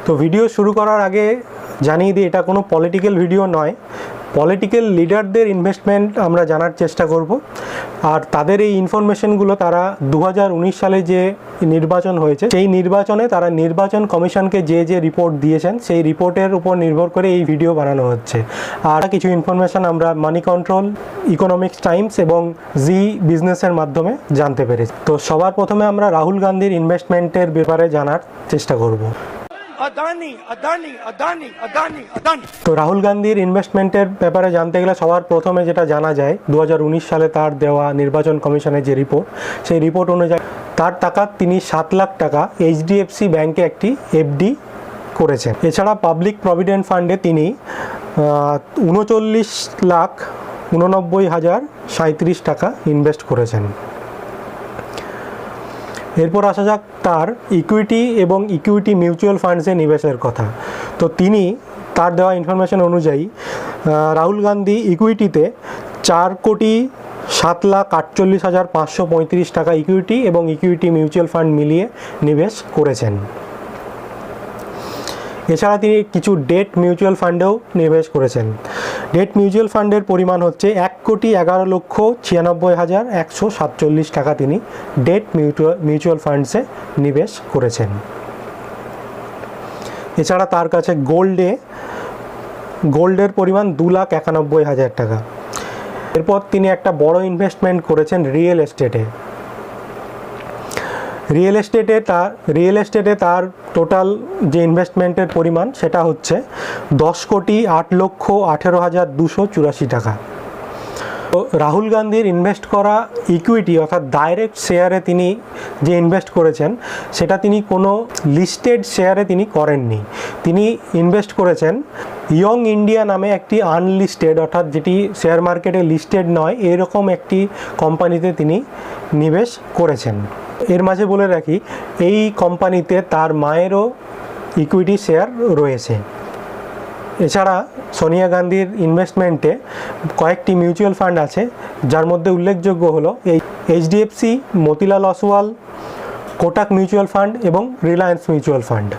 তো ভিডিও শুরু করার আগে জানিয়ে দিই, এটা কোনো পলিটিক্যাল ভিডিও নয়। পলিটিক্যাল লিডারদের ইনভেস্টমেন্ট আমরা জানার চেষ্টা করব, আর তাদের এই ইনফরমেশনগুলো তারা 2019 সালে যে নির্বাচন হয়েছে সেই নির্বাচনে তারা নির্বাচন কমিশনকে যে রিপোর্ট দিয়েছেন সেই রিপোর্টের উপর নির্ভর করে এই ভিডিও বানানো হচ্ছে। আর কিছু ইনফরমেশন আমরা মানি কন্ট্রোল, ইকোনমিক্স টাইমস এবং জি বিজনেসের মাধ্যমে জানতে পেরেছি। তো সবার প্রথমে আমরা রাহুল গান্ধীর ইনভেস্টমেন্টের ব্যাপারে জানার চেষ্টা করব। তো রাহুল গান্ধীর ইনভেস্টমেন্টের ব্যাপারে জানতে গেলে সবার প্রথমে যেটা জানা যায়, 2019 সালে তার দেওয়া নির্বাচন কমিশনের যে রিপোর্ট, সেই রিপোর্ট অনুযায়ী তার টাকা তিনি 7 লাখ টাকা এইচডিএফসি ব্যাংকে একটি এফডি করেছেন। এছাড়া পাবলিক প্রভিডেন্ট ফান্ডে তিনি 39,89,37 টাকা ইনভেস্ট করেছেন। এরপর আসা যাক তার ইকুইটি এবং ইকুইটি মিউচুয়াল ফান্ডসে নিবেশের কথা। তো তিনি তার দেওয়া ইনফরমেশন অনুযায়ী রাহুল গান্ধী ইকুইটিতে 4,07,48,535 টাকা ইকুইটি এবং ইকুইটি মিউচুয়াল ফান্ড মিলিয়ে নিবেশ করেছেন। এছাড়া তিনি কিছু ডেট মিউচুয়াল ফান্ডেও নিবেশ করেছেন। ডেট মিউচুয়াল ফান্ডের পরিমাণ হচ্ছে 1,11,96,147 টাকা তিনি ডেট মিউচুয়াল ফান্ডসে নিবেশ করেছেন। এছাড়া তার কাছে গোল্ডের পরিমাণ 2,91,000 টাকা। এরপর তিনি একটা বড় ইনভেস্টমেন্ট করেছেন রিয়েল এস্টেটে। রিয়েল এস্টেটে তার টোটাল যে ইনভেস্টমেন্টের পরিমাণ সেটা হচ্ছে 10,08,18,284 টাকা। তো রাহুল গান্ধীর ইনভেস্ট করা ইকুইটি অর্থাৎ ডাইরেক্ট শেয়ারে তিনি যে ইনভেস্ট করেছেন সেটা তিনি কোনো লিস্টেড শেয়ারে তিনি করেননি। তিনি ইনভেস্ট করেছেন ইয়ং ইন্ডিয়া নামে একটি আনলিস্টেড অর্থাৎ যেটি শেয়ার মার্কেটে লিস্টেড নয় এরকম একটি কোম্পানিতে তিনি নিবেশ করেছেন। এর মাঝে বলে রাখি, এই কোম্পানিতে তার মায়েরও ইকুইটি শেয়ার রয়েছে। এছাড়া সোনিয়া গান্ধীর ইনভেস্টমেন্টে কয়েকটি মিউচুয়াল ফান্ড আছে, যার মধ্যে উল্লেখযোগ্য হলো এই HDFC, Motilal Oswal, Kotak mutual fund এবং রিলায়েন্স মিউচুয়াল ফান্ড।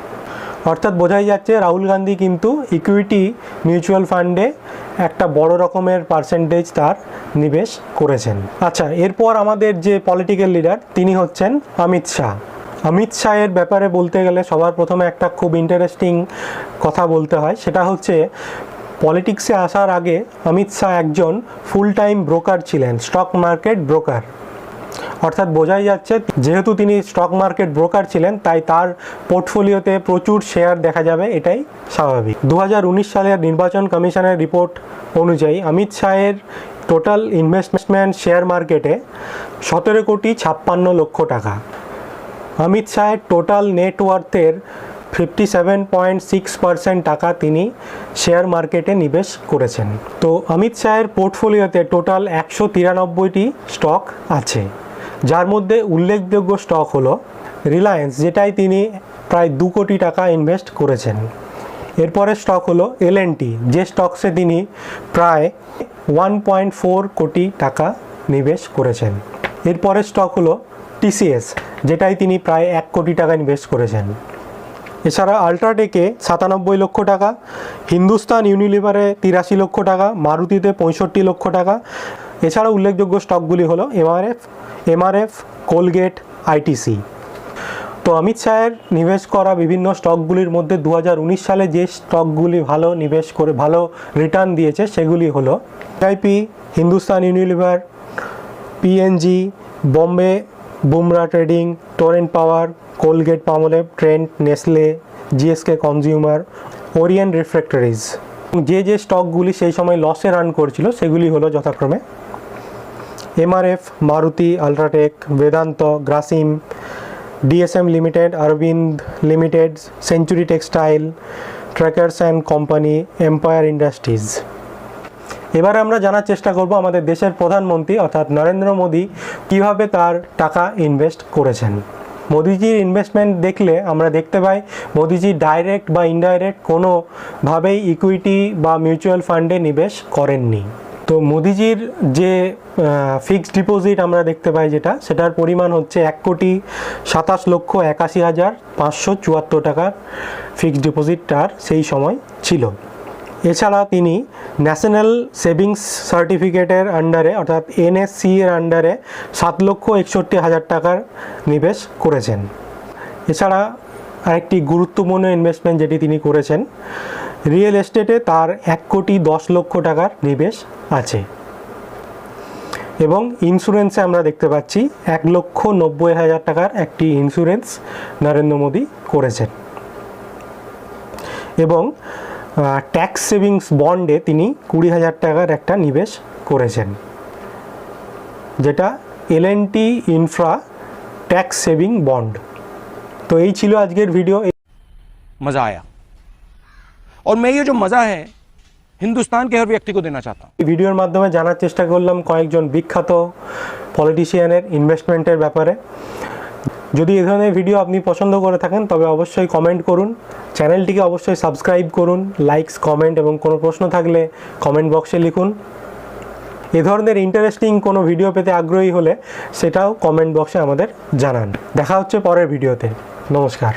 অর্থাৎ বোঝাই যাচ্ছে রাহুল গান্ধী কিন্তু ইকুইটি মিউচুয়াল ফান্ডে একটা বড় রকমের পার্সেন্টেজ তার নিবেশ করেছেন। আচ্ছা, এরপর আমাদের যে পলিটিক্যাল লিডার তিনি হচ্ছেন অমিত শাহ। অমিত শাহের ব্যাপারে বলতে গেলে সবার প্রথমে একটা খুব ইন্টারেস্টিং কথা বলতে হয়, সেটা হচ্ছে পলিটিক্সে আসার আগে অমিত শাহ একজন ফুল টাইম ব্রোকার ছিলেন, স্টক মার্কেট ব্রোকার। অর্থাৎ বোঝাই যাচ্ছে যেহেতু তিনি স্টক মার্কেট ব্রোকার ছিলেন তাই তার পোর্টফোলিওতে প্রচুর শেয়ার দেখা যাবে, এটাই স্বাভাবিক। 2019 সালের নির্বাচন কমিশনের রিপোর্ট অনুযায়ী অমিত শাহের টোটাল ইনভেস্টমেন্ট শেয়ার মার্কেটে 17,56,00,000 টাকা। অমিত শাহের টোটাল নেটওয়ার্থের 57.6% টাকা তিনি শেয়ার মার্কেটে নিবেশ করেছেন। তো অমিত শাহের পোর্টফোলিওতে টোটাল 193টি স্টক আছে, যার মধ্যে উল্লেখযোগ্য স্টক হলো রিলায়েন্স, যেটাই তিনি প্রায় 2 কোটি টাকা ইনভেস্ট করেছেন। এরপরে স্টক হলো এলএনটি, যে স্টকসে তিনি প্রায় 1.4 কোটি টাকা নিবেশ করেছেন। এরপরে স্টক হলো টিসিএস, যেটাই তিনি প্রায় 1 কোটি টাকা ইনভেস্ট করেছেন। এছাড়া আল্ট্রাটেকে 97 লক্ষ টাকা, হিন্দুস্তান ইউনিলিভারে 83 লক্ষ টাকা, মারুতিতে 65 লক্ষ টাকা। এছাড়া উল্লেখযোগ্য স্টকগুলি হলো এমআরএফ, কোলগেট, আইটিসি। তো অমিত শাহের নিবেশ করা বিভিন্ন স্টকগুলির মধ্যে 2019 সালে যে স্টকগুলি ভালো নিবেশ করে ভালো রিটার্ন দিয়েছে সেগুলি হলো IP, Hindustan Unilever, PNG, Bombay বুমরা Trading, Torrent Power, Colgate Palmolive, Trent, Nestle, GSK Consumer, Orient Refractories. যে স্টকগুলি সেই সময় লসে রান করছিল সেগুলি হলো যথাক্রমে MRF, Maruti, UltraTech, Vedanta, Grasim, DSM Limited, Aurobindo Limited, Century Textile, Trackers and Company, Empire Industries. এবারে আমরা জানার চেষ্টা করব আমাদের দেশের প্রধানমন্ত্রী অর্থাৎ নরেন্দ্র মোদী কিভাবে তার টাকা ইনভেস্ট করেছেন। মোদিজির ইনভেস্টমেন্ট দেখলে আমরা দেখতে পাই মোদিজি ডাইরেক্ট বা ইনডাইরেক্ট কোনোভাবেই ইকুইটি বা মিউচুয়াল ফান্ডে নিবেশ করেননি। তো মোদিজির যে ফিক্সড ডিপোজিট আমরা দেখতে পাই সেটার পরিমাণ হচ্ছে 1,27,81,574 টাকার ফিক্সড ডিপোজিট তার সেই সময় ছিল। এছাড়া তিনি ন্যাশনাল সেভিংস সার্টিফিকেটের আন্ডারে অর্থাৎ NSC এর আন্ডারে 7,61,000 টাকার নিবেশ করেছেন। এছাড়া আরেকটি গুরুত্বপূর্ণ ইনভেস্টমেন্ট যেটি তিনি করেছেন, রিয়েল এস্টেটে তার 1,10,00,000 টাকার নিবেশ আছে। এবং ইন্স্যুরেন্সে আমরা দেখতে পাচ্ছি 1,90,000 টাকার একটি ইন্স্যুরেন্স নরেন্দ্র মোদী করেছেন। এবং ট্যাক্স সেভিংস বন্ডে তিনি 20,000 টাকার একটা নিবেশ করেছেন, যেটা L&T infra tax saving bond. তো এই ছিল আজকের ভিডিও। मज़ा आया और मैं ये जो मज़ा है हिंदुस्तान के हर व्यक्ति को देना चाहता हूँ। এই ভিডিওর মাধ্যমে জানার চেষ্টা করলাম কয়েকজন বিখ্যাত পলিটিশিয়ানের ইনভেস্টমেন্টের ব্যাপারে। যদি এই ধরনের ভিডিও আপনি পছন্দ করে থাকেন তবে অবশ্যই কমেন্ট করুন, চ্যানেলটিকে অবশ্যই সাবস্ক্রাইব করুন, লাইকস কমেন্ট এবং কোনো প্রশ্ন থাকলে কমেন্ট বক্সে লিখুন। এ ধরনের ইন্টারেস্টিং কোনো ভিডিও পেতে আগ্রহী হলে সেটাও কমেন্ট বক্সে আমাদের জানান। দেখা হচ্ছে পরের ভিডিওতে। নমস্কার।